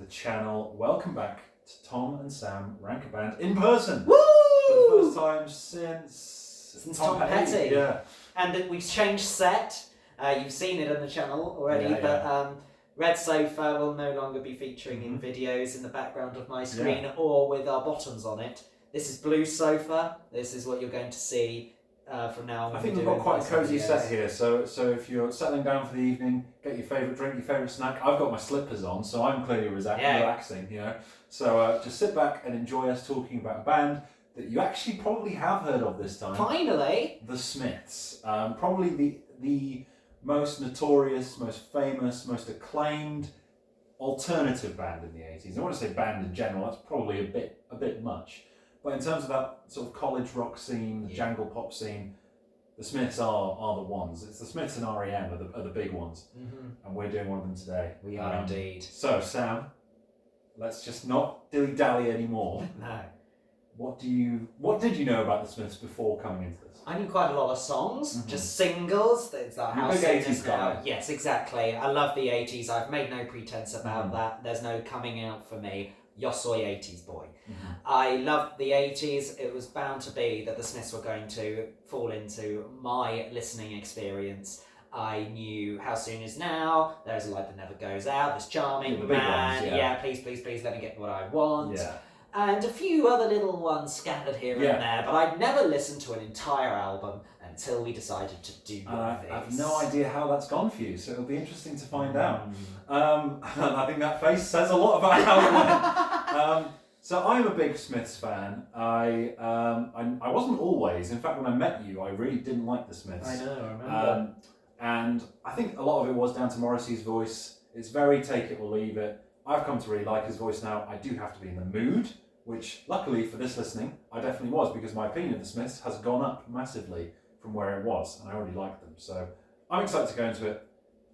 the channel. Welcome back to Tom and Sam Rank a Band in person. Woo! For the first time since Tom Petty. Yeah. And we've changed set. You've seen it on the channel already, but Red Sofa will no longer be featuring in videos in the background of my screen or with our bottoms on it. This is Blue Sofa. This is what you're going to see from now on. I think we've got quite a cosy set here, so if you're settling down for the evening, get your favourite drink, your favourite snack. I've got my slippers on, so I'm clearly relaxing, you know. So just sit back and enjoy us talking about a band that you actually probably have heard of this time. Finally! The Smiths. Probably the most notorious, most famous, most acclaimed alternative band in the 80s. I want to say band in general, that's probably a bit much. But in terms of that sort of college rock scene, the jangle pop scene, the Smiths are the ones. It's the Smiths and R.E.M. are the big ones. And we're doing one of them today. We are indeed. So, Sam, let's just not dilly-dally anymore. No. What did you know about the Smiths before coming into this? I knew quite a lot of songs, just singles. It's like You're a big 80s guy. Yes, exactly. I love the 80s. I've made no pretense about that. There's no coming out for me. Yo soy 80s boy. I loved the 80s. It was bound to be that the Smiths were going to fall into my listening experience. I knew How Soon Is Now, There's a Light That Never Goes Out, There's Charming, the big Man, ones, please, please, please, let me get what I want. Yeah. And a few other little ones scattered here and there, but I'd never listened to an entire album until we decided to do one of these. I have no idea how that's gone for you, so it'll be interesting to find out. I think that face says a lot about how it went. So I'm a big Smiths fan. I wasn't always. In fact, when I met you, I really didn't like the Smiths. I know, I remember. And I think a lot of it was down to Morrissey's voice. It's very take it or leave it. I've come to really like his voice now. I do have to be in the mood, which luckily for this listening, I definitely was, because my opinion of the Smiths has gone up massively from where it was, and I already like them. So I'm excited to go into it.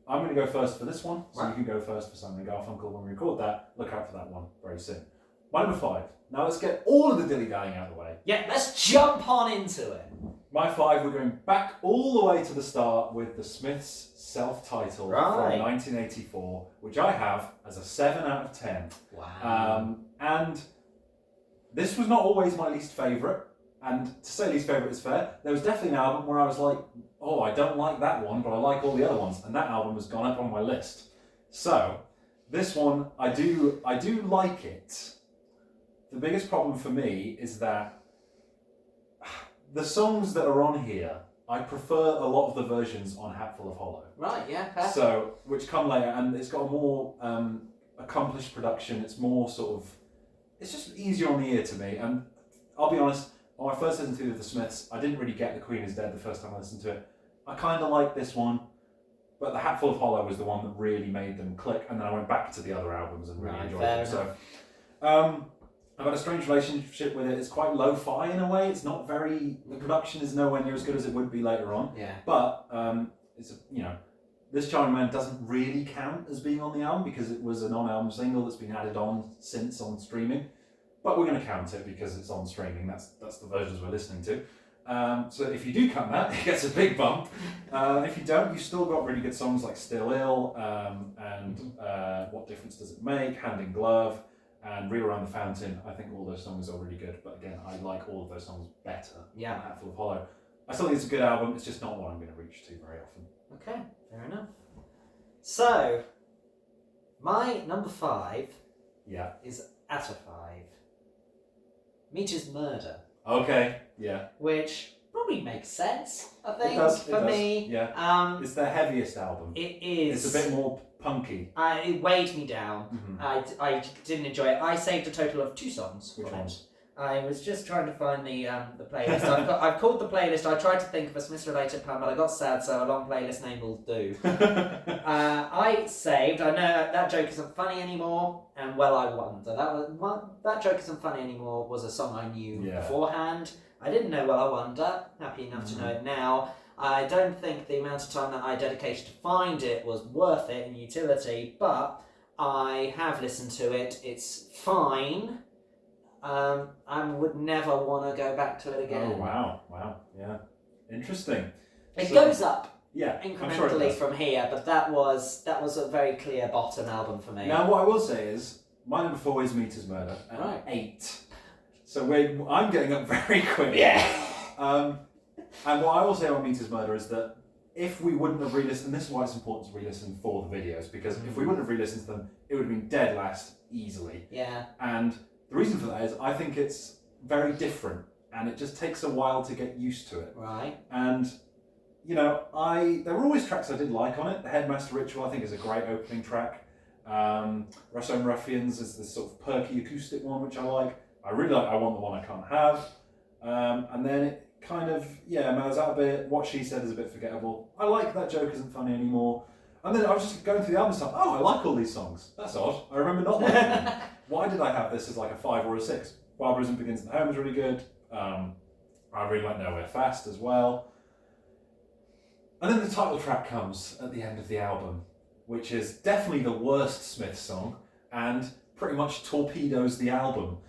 I'm going to go first for this one, so you can go first for Simon & Garfunkel. When we record that, look out for that one very soon. My number 5. Now let's get all of the dilly-dallying out of the way. Yeah, let's jump on into it. My 5, we're going back all the way to the start with the Smiths' self-titled from 1984, which I have as a 7 out of 10. Wow. And this was not always my least favourite, and to say least favourite is fair. There was definitely an album where I was like, oh, I don't like that one, but I like all the other ones, and that album has gone up on my list. So, this one, I do like it. The biggest problem for me is that the songs that are on here, I prefer a lot of the versions on Hatful of Hollow. Right, yeah, fair. So, which come later, and it's got a more accomplished production. It's more sort of, it's just easier on the ear to me. And I'll be honest, when I first listened to The Smiths, I didn't really get The Queen Is Dead the first time I listened to it. I kind of liked this one, but the Hatful of Hollow was the one that really made them click, and then I went back to the other albums and really enjoyed them. So, I've got a strange relationship with it. It's quite lo-fi in a way. It's not very, the production is nowhere near as good as it would be later on. Yeah. But it's This Charming Man doesn't really count as being on the album because it was a non-album single that's been added on since on streaming. But we're going to count it because it's on streaming. That's the versions we're listening to. So if you do count that, it gets a big bump. If you don't, you've still got really good songs like Still Ill and What Difference Does It Make, Hand in Glove, and Reel Around the Fountain. I think all those songs are really good, but again, I like all of those songs better than Hatful of Hollow. I still think it's a good album, it's just not one I'm going to reach to very often. Okay, fair enough. So, my number 5 is at a 5. Meter's Murder. Okay, yeah. Which probably makes sense, I think, for me. Yeah. It's their heaviest album. It is. It's a bit more punky. It weighed me down. I didn't enjoy it. I saved a total of 2 songs. Which ones? I was just trying to find the playlist. I've called the playlist. I tried to think of a Smiths-related pun, but I got sad, so a long playlist name will do. I saved. I know that joke isn't funny anymore, and Well I Wonder. That joke isn't funny anymore was a song I knew beforehand. I didn't know Well I Wonder. Happy enough to know it now. I don't think the amount of time that I dedicated to find it was worth it in utility, but I have listened to it. It's fine. I would never want to go back to it again. Oh, wow, yeah. Interesting. It goes up sure incrementally from here, but that was a very clear bottom album for me. Now, what I will say is, My number 4 is Meter's Murder at Right. 8. So I'm getting up very quick. Yeah. And what I will say on Meter's Murder is that if we wouldn't have re-listened, and this is why it's important to re-listen for the videos, because if we wouldn't have re-listened to them, it would have been dead last easily. Yeah. And the reason for that is I think it's very different, and it just takes a while to get used to it. Right. And you know, there were always tracks I did like on it. The Headmaster Ritual, I think, is a great opening track. Russo Ruffians is this sort of perky acoustic one, which I like. I really like I Want the One I Can't Have. And then it kind of, mellows out a bit. What She Said is a bit forgettable. I like That Joke Isn't Funny Anymore. And then I was just going through the album and I like all these songs. That's odd. I remember not liking them. Why did I have this as like a 5 or a 6? Barbarism Begins at Home is really good. I really like Nowhere Fast as well. And then the title track comes at the end of the album, which is definitely the worst Smith song and pretty much torpedoes the album.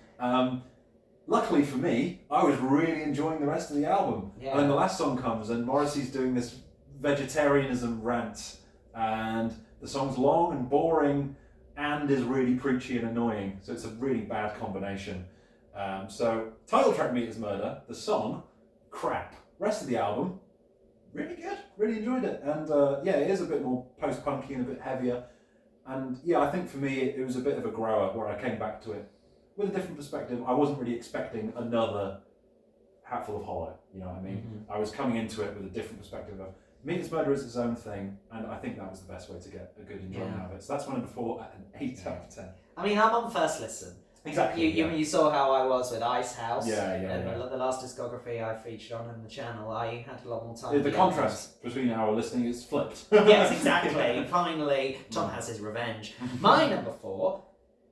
Luckily for me, I was really enjoying the rest of the album. Yeah. And then the last song comes and Morrissey's doing this vegetarianism rant, and the song's long and boring and is really preachy and annoying. So it's a really bad combination. So title track Meter's Murder, the song, crap. Rest of the album, really good, really enjoyed it. And it is a bit more post-punky and a bit heavier. And I think for me it was a bit of a grower where I came back to it with a different perspective. I wasn't really expecting another Hatful of Hollow, you know what I mean? Mm-hmm. I was coming into it with a different perspective of Meter's Murder is its own thing, and I think that was the best way to get a good enjoyment out of it. So that's my number 4 at an 8 out of 10. I mean, I'm on first listen. Exactly. You saw how I was with Ice House. Yeah. The last discography I featured on the channel, I had a lot more time. The contrast between our listening is flipped. Yes, exactly. Finally, Tom has his revenge. My number 4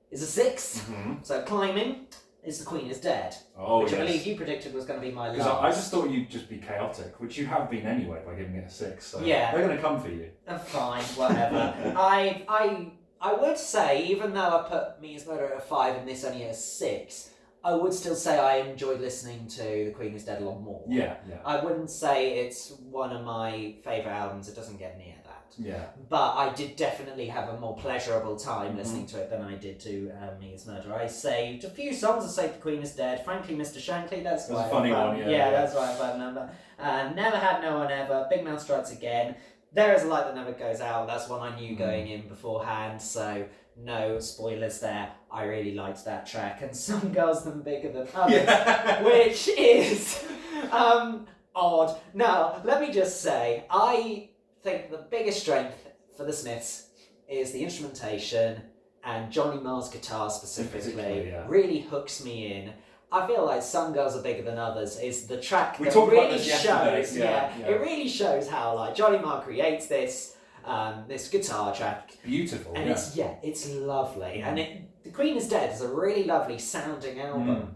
is a 6. Mm-hmm. So Climbing is The Queen Is Dead. Oh, which yes. I believe you predicted was going to be my last. Because I just thought you'd just be chaotic, which you have been anyway by giving it a 6. So yeah. They're going to come for you. Fine, whatever. I would say, even though I put Meter's Murder at a 5 and this only at a 6, I would still say I enjoyed listening to The Queen Is Dead a lot more. Yeah. I wouldn't say it's one of my favourite albums. It doesn't get near that. Yeah. But I did definitely have a more pleasurable time listening to it than I did to Meter's Murder. I saved a few songs. I saved The Queen Is Dead. Frankly, Mr. Shankly, that's a funny one, yeah, that's why I put a number. Never Had No One Ever. Big Mouth Strikes Again. There Is a Light That Never Goes Out. That's one I knew going in beforehand, so no spoilers there. I really liked that track. And Some Girls Them Bigger Than Others, which is odd. Now, let me just say, I think the biggest strength for the Smiths is the instrumentation, and Johnny Marr's guitar specifically really hooks me in. I feel like Some Girls Are Bigger Than Others is the track that really shows. It really shows how like Johnny Marr creates this this guitar track. It's beautiful. And it's lovely. And The Queen Is Dead is a really lovely sounding album.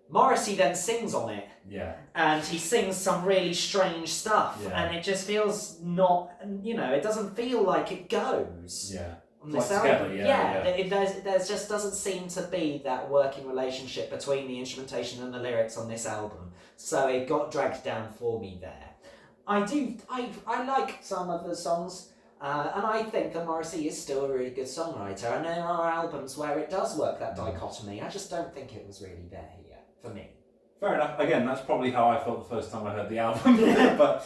Morrissey then sings on it. Yeah. And he sings some really strange stuff. Yeah. And it just feels not, it doesn't feel like it goes. Yeah. On this album. There just doesn't seem to be that working relationship between the instrumentation and the lyrics on this album. So it got dragged down for me there. I like some of the songs, and I think that Morrissey is still a really good songwriter, and there are albums where it does work that dichotomy. I just don't think it was really there here, for me. Fair enough. Again, that's probably how I felt the first time I heard the album. But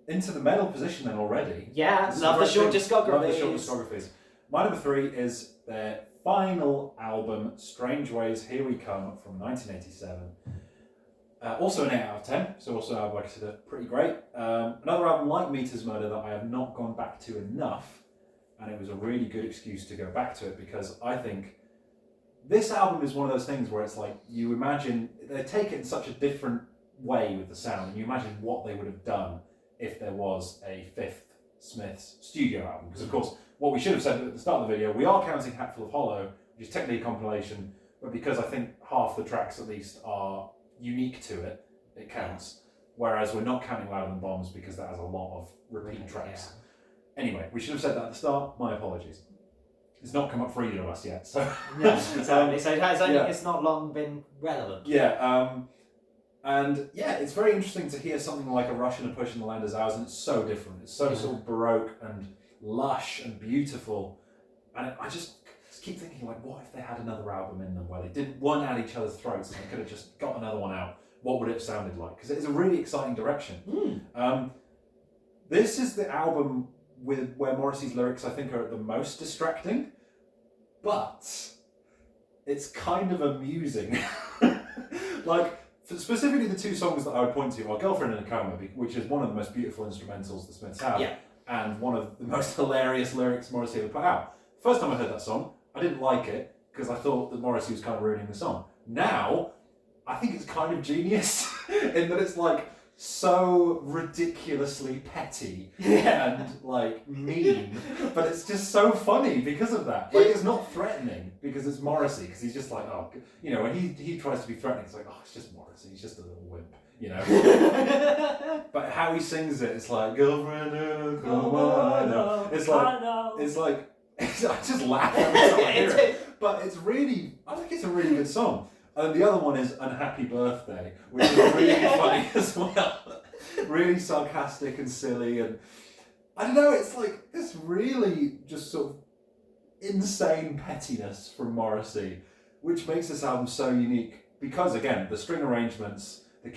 into the medal position then already. Yeah, love the short discographies. My number 3 is their final album, Strangeways, Here We Come, from 1987. Also an 8 out of 10, so also I would consider pretty great. Another album like Meter's Murder that I have not gone back to enough, and it was a really good excuse to go back to it, because I think this album is one of those things where it's like, you imagine, they take it in such a different way with the sound, and you imagine what they would have done if there was a 5th Smiths studio album. Because of course, what we should have said at the start of the video, we are counting Hatful of Hollow, which is technically a compilation, but because I think half the tracks at least are unique to it, it counts. Whereas we're not counting Louder Than Bombs because that has a lot of repeat tracks. Anyway, we should have said that at the start. My apologies. It's not come up for either of us yet, so exactly. So it's not long been relevant. And it's very interesting to hear something like A Rush and a Push in the Land Is Ours, and it's so different. It's so sort of baroque and lush and beautiful. And I just keep thinking, like, what if they had another album in them where they weren't at each other's throats and they could have just got another one out? What would it have sounded like? Because it is a really exciting direction. This is the album where Morrissey's lyrics, I think, are the most distracting, but it's kind of amusing. Like, specifically the two songs that I would point to are Girlfriend in a Coma, which is one of the most beautiful instrumentals the Smiths have, and one of the most hilarious lyrics Morrissey ever put out. First time I heard that song, I didn't like it, because I thought that Morrissey was kind of ruining the song. Now, I think it's kind of genius, in that it's like, so ridiculously petty and like mean, but it's just so funny because of that. Like, it's not threatening because it's Morrissey, because he's just like, oh, you know, when he tries to be threatening, it's like, oh, it's just Morrissey, he's just a little wimp, you know. But how he sings it, it's like, girlfriend in a coma, I know. It's like I just laugh every time I hear it. But I think it's a really good song. And the other one is Unhappy Birthday, which is really funny as well. Really sarcastic and silly, and I don't know, it's like this really just sort of insane pettiness from Morrissey, which makes this album so unique. Because again, the string arrangements, they're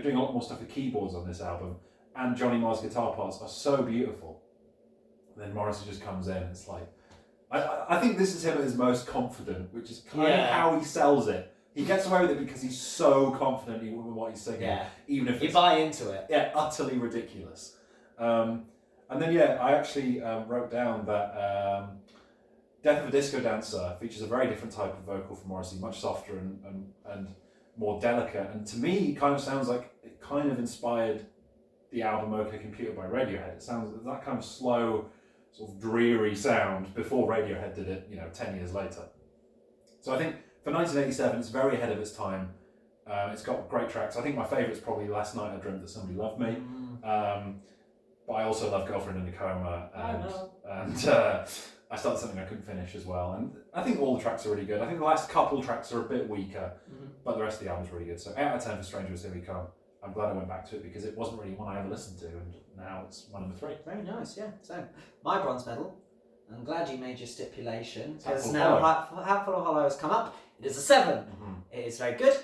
doing a lot more stuff with keyboards on this album, and Johnny Marr's guitar parts are so beautiful. And then Morrissey just comes in, it's like, I think this is him at his most confident, which is kind of how he sells it. He gets away with it because he's so confident in what he's singing, even if you buy into it. Yeah, utterly ridiculous. And then I actually wrote down that Death of a Disco Dancer features a very different type of vocal from Morrissey, much softer and more delicate. And to me, it kind of sounds like it kind of inspired the album OK Computer by Radiohead. It sounds that kind of slow, sort of dreary sound before Radiohead did it, 10 years later. So I think for 1987, it's very ahead of its time. It's got great tracks. I think my favourite is probably Last Night I Dreamt That Somebody Loved Me. But I also love Girlfriend in a Coma. And I Started Something I Couldn't Finish as well. And I think all the tracks are really good. I think the last couple tracks are a bit weaker, but the rest of the album's really good. So 8 out of 10 for Strangeways, Here We Come. I'm glad I went back to it because it wasn't really one I ever listened to, and now it's my number 3. Very nice, yeah. So, my bronze medal. I'm glad you made your stipulation, because Hatful now of Hatful of Hollow has come up. It is a 7. It is very good.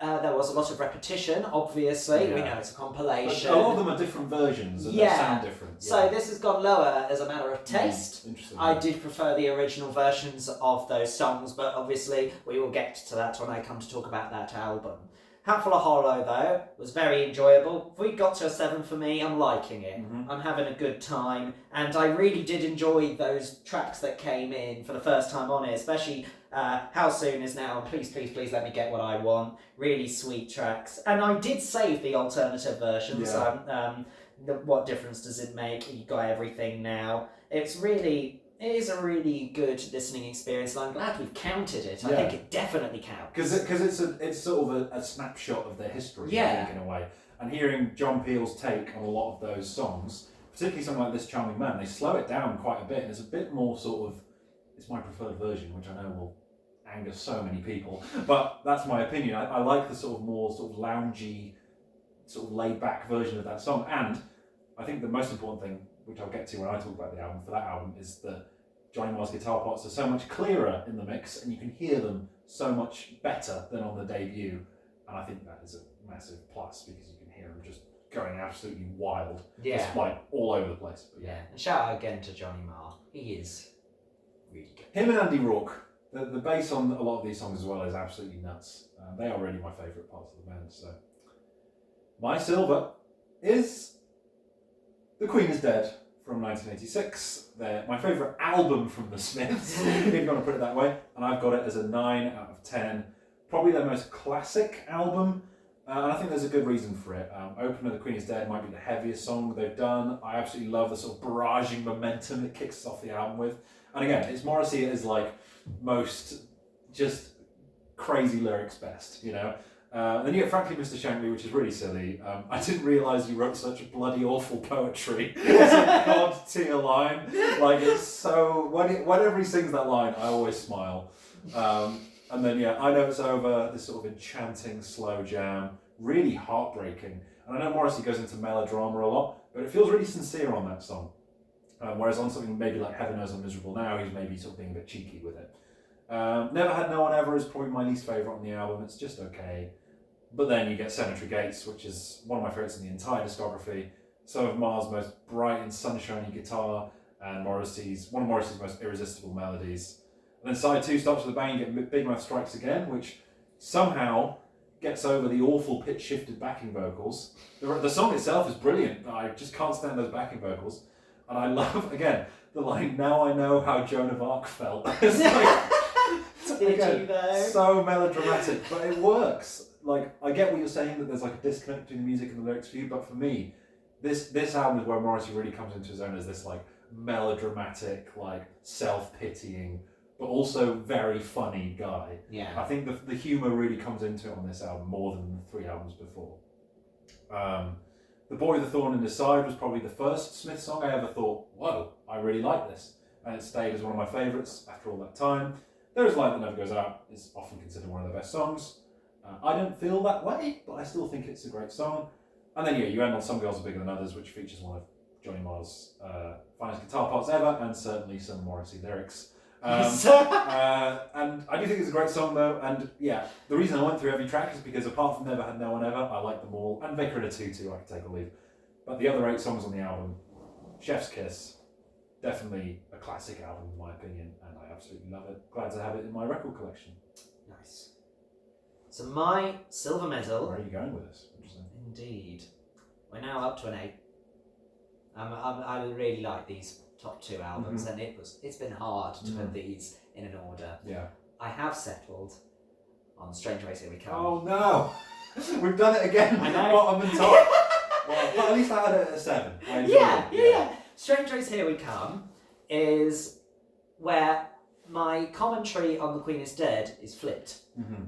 There was a lot of repetition, obviously. We know it's a compilation. But a lot of them are different versions, and they sound different. So this has gone lower as a matter of taste. Interesting. I did prefer the original versions of those songs, but obviously we will get to that when I come to talk about that album. Hatful of Hollow, though, was very enjoyable. If we got to a 7 for me, I'm liking it. I'm having a good time, and I really did enjoy those tracks that came in for the first time on it, especially How Soon Is Now, and Please, Please, Please Let Me Get What I Want. Really sweet tracks. And I did save the alternative versions. What difference does it make? You got everything now. It is a really good listening experience, and I'm glad we've counted it. I think it definitely counts. Because it's sort of a snapshot of their history, I think, in a way. And hearing John Peel's take on a lot of those songs, particularly something like This Charming Man, they slow it down quite a bit, and it's a bit more sort of, it's my preferred version, which I know will anger so many people, but that's my opinion. I like the sort of more sort of loungy, sort of laid-back version of that song, and I think the most important thing, which I'll get to when I talk about the album, for that album, is that Johnny Marr's guitar parts are so much clearer in the mix, and you can hear them so much better than on the debut, and I think that is a massive plus, because you can hear them just going absolutely wild, just like all over the place. But and shout out again to Johnny Marr. He is really good. Him and Andy Rourke, the bass on a lot of these songs as well is absolutely nuts. They are really my favourite parts of the band. So my silver is The Queen Is Dead from 1986. They're my favourite album from the Smiths, if you want to put it that way, and I've got it as a 9 out of 10. Probably their most classic album, and I think there's a good reason for it. Opener, The Queen Is Dead might be the heaviest song they've done. I absolutely love the sort of barraging momentum it kicks off the album with. And again, it's Morrissey at his like most just crazy lyrics best, you know. Then you get Frankly Mr. Shankly, which is really silly. I didn't realise you wrote such bloody awful poetry. It's a god tier line. Like, it's so... Whenever he sings that line, I always smile. And then, I Know It's Over, this sort of enchanting slow jam, really heartbreaking. And I know Morrissey goes into melodrama a lot, but it feels really sincere on that song. Whereas on something maybe like Heaven Knows I'm Miserable Now, he's maybe sort of being a bit cheeky with it. Never Had No One Ever is probably my least favourite on the album. It's just okay. But then you get Cemetery Gates, which is one of my favourites in the entire discography. Some of Mars' most bright and sunshiny guitar, and one of Morrissey's most irresistible melodies. And then side 2 starts with a bang, you get Big Mouth Strikes Again, which somehow gets over the awful pitch-shifted backing vocals. The song itself is brilliant, but I just can't stand those backing vocals. And I love, again, the line, "Now I know how Joan of Arc felt." It's like, Did you though? so melodramatic, but it works. Like, I get what you're saying, that there's like a disconnect between the music and the lyrics for you, but for me, this album is where Morrissey really comes into his own as this like melodramatic, like self-pitying, but also very funny guy. Yeah. I think the humour really comes into it on this album more than the 3 albums before. The Boy with the Thorn in His Side was probably the first Smith song I ever thought, whoa, I really like this. And it stayed as one of my favourites after all that time. There Is Light That Never Goes Out is often considered one of the best songs. I don't feel that way, but I still think it's a great song. And then you end on Some Girls Are Bigger Than Others, which features one of Johnny Marr's finest guitar parts ever, and certainly some Morrissey lyrics. And I do think it's a great song though, and yeah, the reason I went through every track is because apart from Never Had No One Ever, I like them all, and Vicar in a Tutu, I could take or leave. But the other 8 songs on the album, Chef's Kiss, definitely a classic album in my opinion, and I absolutely love it. Glad to have it in my record collection. Nice. So my silver medal. Where are you going with this? Interesting. Indeed. We're now up to an 8. I really like these top 2 albums, and it's been hard to put these in an order. Yeah. I have settled on Strangeways Here We Come. Oh no! We've done it again. I know. Bottom and top. Well, at least I had it at a 7. I enjoyed it. Yeah. Strangeways Here We Come is where my commentary on The Queen is Dead is flipped.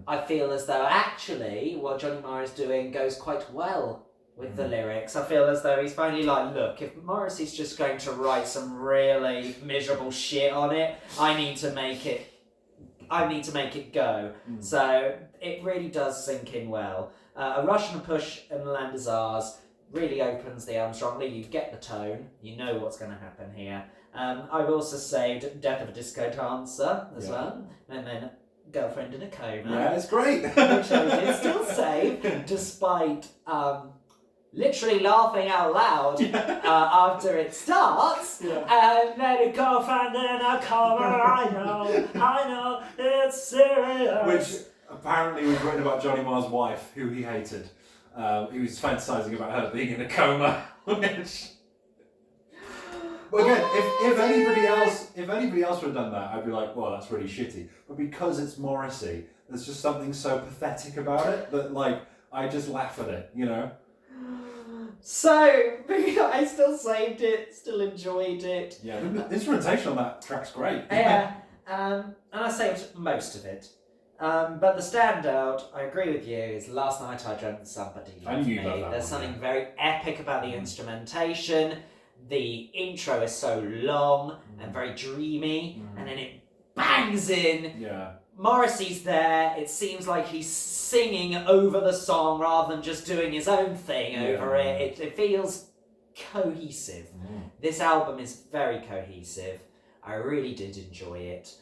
I feel as though actually what Johnny Marr is doing goes quite well with the lyrics. I feel as though he's finally like, look, if Morrissey's just going to write some really miserable shit on it, I need to make it go. So it really does sink in well. A Rush and a Push and the Land Is Ours really opens the album strongly. You get the tone, you know what's going to happen here. I've also saved Death of a Disco Dancer as well, and then Girlfriend in a Coma. Yeah, it's great. Which I did still save, despite literally laughing out loud after it starts. And then a girlfriend in a coma, I know, it's serious. Which apparently was written about Johnny Marr's wife, who he hated. He was fantasising about her being in a coma, which... But again, if anybody else would have done that, I'd be like, well, that's really shitty. But because it's Morrissey, there's just something so pathetic about it that, like, I just laugh at it, you know? So, I still saved it, still enjoyed it. Yeah, the instrumentation on that track's great. Yeah, and I saved most of it. But the standout, I agree with you, is Last Night I Dreamt Somebody Loved Me. There's something very epic about the instrumentation. The intro is so long and very dreamy, and then it bangs in. Yeah. Morrissey's there. It seems like he's singing over the song rather than just doing his own thing over it. It feels cohesive. This album is very cohesive. I really did enjoy it.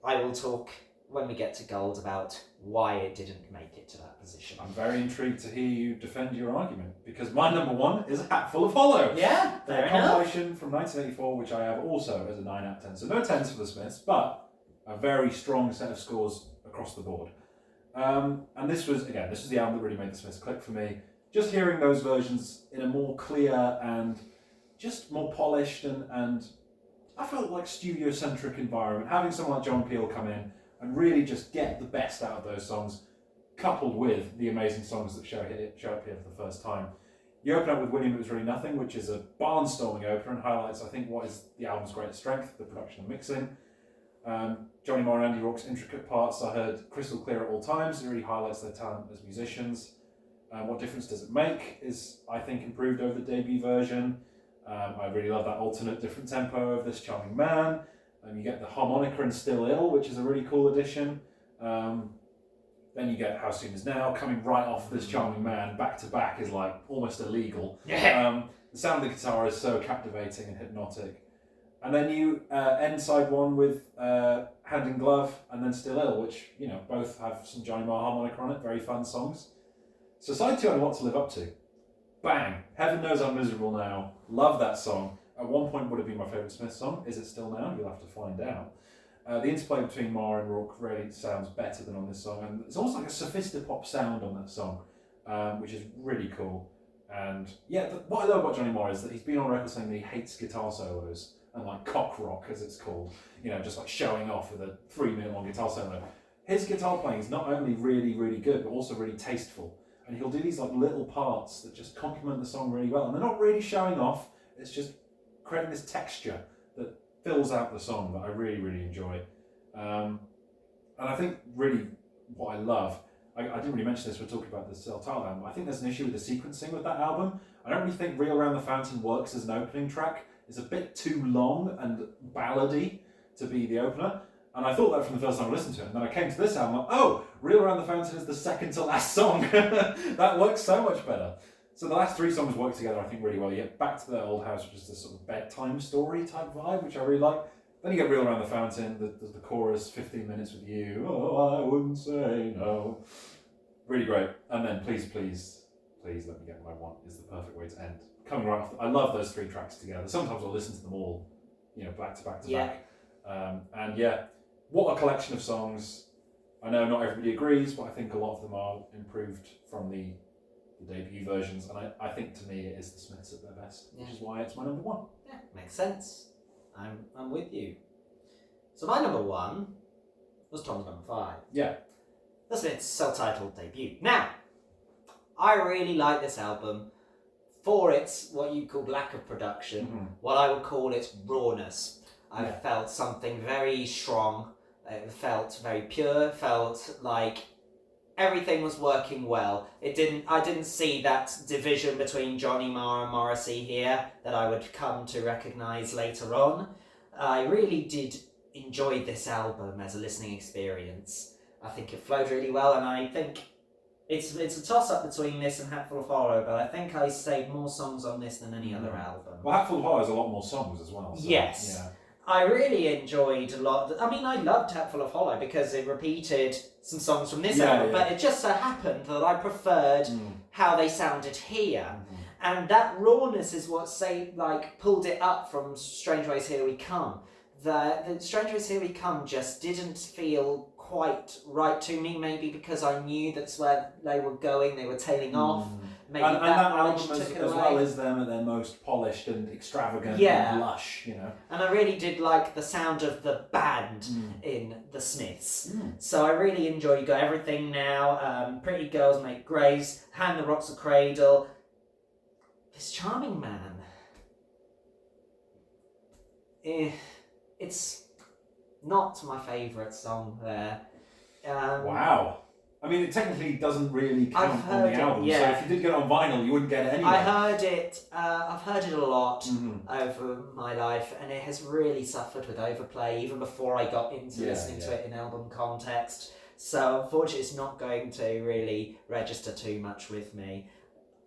I will talk when we get to Gold about why it didn't make it to that position. I'm very intrigued to hear you defend your argument, because my number 1 is Hatful of Hollow. Yeah, fair a enough. compilation from 1984, which I have also as a 9 out of 10. So no 10s for the Smiths, but a very strong set of scores across the board. And this was the album that really made the Smiths click for me. Just hearing those versions in a more clear and just more polished and I felt like studio-centric environment. Having someone like John Peel come in and really just get the best out of those songs, coupled with the amazing songs that show up here for the first time. You open up with William It Was Really Nothing, which is a barnstorming opener and highlights, I think, what is the album's greatest strength, the production and mixing. Johnny Marr and Andy Rourke's intricate parts I heard crystal clear at all times. It really highlights their talent as musicians. What Difference Does It Make is, I think, improved over the debut version. I really love that alternate different tempo of This Charming Man. You get the harmonica in Still Ill, which is a really cool addition. Then you get How Soon Is Now, coming right off This Charming Man, back to back, is like almost illegal. The The sound of the guitar is so captivating and hypnotic. And then you end side one with Hand in Glove and then Still Ill, which, you know, both have some Johnny Marr harmonica on it, very fun songs. So side two I had a lot to live up to. Bang! Heaven Knows I'm Miserable Now. Love that song. At one point would have been my favourite Smith song. Is it still now? You'll have to find out. The interplay between Marr and Rourke really sounds better than on this song, and it's almost like a sophisti-pop sound on that song, which is really cool. And yeah, what I love about Johnny Marr is that he's been on record saying that he hates guitar solos and like cock rock, as it's called, you know, just like showing off with a 3-minute long guitar solo. His guitar playing is not only really, really good, but also really tasteful. And he'll do these like little parts that just complement the song really well. And they're not really showing off, it's just creating this texture that fills out the song that I really, really enjoy. And I think really what I love, I didn't really mention this, we're talking about the Self-Titled album, I think there's an issue with the sequencing with that album. I don't really think Reel Around the Fountain works as an opening track. It's a bit too long and ballady to be the opener. And I thought that from the first time I listened to it. And then I came to this album, like, oh, Reel Around the Fountain is the second to last song. That works so much better. So the last 3 songs work together, I think, really well. You get Back to the Old House, which is this sort of bedtime story type vibe, which I really like. Then you get Reel Around the Fountain, the chorus, 15 minutes with you. Oh, I wouldn't say no. Really great. And then Please, Please, Please Let Me Get What I Want is the perfect way to end. Coming right off, I love those 3 tracks together. Sometimes I'll listen to them all, you know, back to back to back. And yeah, what a collection of songs. I know not everybody agrees, but I think a lot of them are improved from the debut versions. And I think to me it is the Smiths at their best, which is why it's my number 1. Yeah, makes sense. I'm with you. So my number 1 was Tom's number 5. Yeah. The Smiths' self-titled debut. Now, I really like this album for its, what you call lack of production, what I would call its rawness. I felt something very strong, it felt very pure, felt like everything was working well. I didn't see that division between Johnny Marr and Morrissey here that I would come to recognise later on. I really did enjoy this album as a listening experience. I think it flowed really well, and I think it's a toss-up between this and Hatful of Hollow, but I think I saved more songs on this than any other album. Well, Hatful of Hollow has a lot more songs as well. So, yes. Yeah. I really enjoyed a lot. I mean, I loved Hatful of Hollow because it repeated some songs from this album, but it just so happened that I preferred how they sounded here. And that rawness is what pulled it up from Strangeways Here We Come. The Strangeways Here We Come just didn't feel quite right to me, maybe because I knew that's where they were going, they were tailing off. Maybe and that album took as it away. well is them at their most polished and extravagant and lush, you know. And I really did like the sound of the band in the Smiths. So I really enjoyed Got Everything Now, Pretty Girls Make Graves, Hand that Rocks a Cradle. This Charming Man. It's not my favourite song there. Wow. I mean, it technically doesn't really count on the album, so if you did get it on vinyl, you wouldn't get it anyway. I've heard it a lot over my life, and it has really suffered with overplay, even before I got into listening to it in album context. So unfortunately, it's not going to really register too much with me.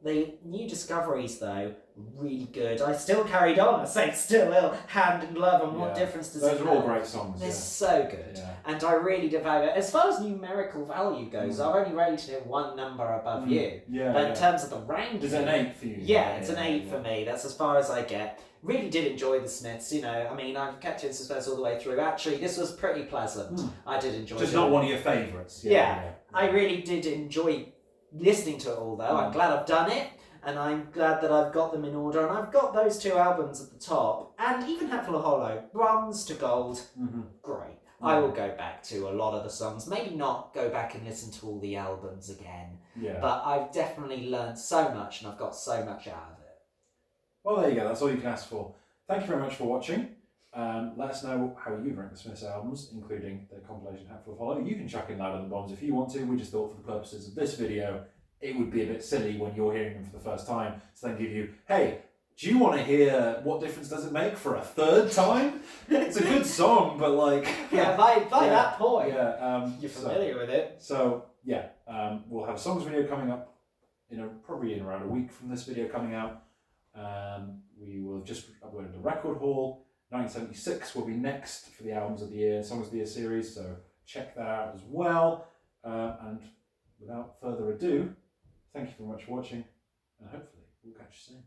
The new discoveries, though, really good. I still carried on. I say Still Ill, Hand in Glove, and What Difference Does It Make? Those are all great songs. They're so good. And I really devour it. As far as numerical value goes, I've only rated it 1 number above you. But in terms of the ranking... Is it an 8 for you? Yeah, it's an 8 for me. That's as far as I get. Really did enjoy the Smiths, you know. I mean, I've kept you in suspense all the way through. Actually, this was pretty pleasant. I did enjoy it. Just not one of your favourites. I really did enjoy listening to it all, though. I'm glad I've done it. And I'm glad that I've got them in order. And I've got those 2 albums at the top. And even Hatful of Hollow, bronze to gold, great. I will go back to a lot of the songs. Maybe not go back and listen to all the albums again. But I've definitely learned so much, and I've got so much out of it. Well, there you go. That's all you can ask for. Thank you very much for watching. Let us know how you rank the Smiths albums, including the compilation Hatful of Hollow. You can chuck in Louder Than Bombs if you want to. We just thought for the purposes of this video, it would be a bit silly when you're hearing them for the first time to then give you, hey, do you want to hear What Difference Does It Make for a 3rd time? It's a good song, but like... by that point, you're familiar with it. So, we'll have a songs video coming up, probably in around a week from this video coming out. We will have just uploaded a record haul. 1976 will be next for the Albums of the Year, Songs of the Year series, so check that out as well. And without further ado, thank you very much for watching, and hopefully we'll catch you soon.